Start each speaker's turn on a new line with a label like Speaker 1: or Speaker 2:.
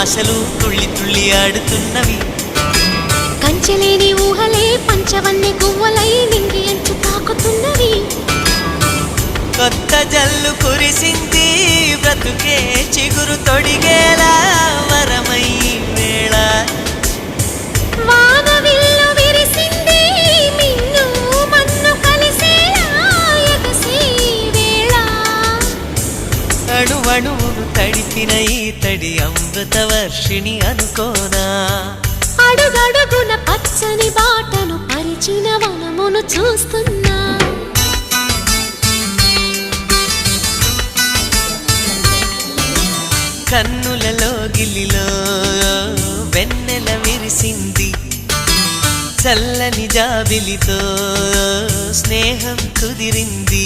Speaker 1: ఆశలు తుళ్ళి తుళ్ళి ఆడుతున్నవి.
Speaker 2: కంచెలేని ఊహలే పంచవన్నె గువ్వలై నింగి అంచు తాకుతున్నవి.
Speaker 1: కొత్త జల్లు కురిసింది బ్రతుకే చిగురు తొడిగేలా వరమై వేళ.
Speaker 2: వానవిల్లు విరిసింది మిన్ను మన్ను కలిసేలా ఎగసే వేళ.
Speaker 1: అణువణువును తడిపిన ఈ తడి అమృత వర్షిణి అనుకోనా.
Speaker 2: అడుగడుగున పచ్చని బాటను పరిచిన వనమును చూస్తున్నా.
Speaker 1: కన్నులలో గిల్లిలో వెన్నెల విరిసింది. చల్లని జాబిలితో స్నేహం కుదిరింది.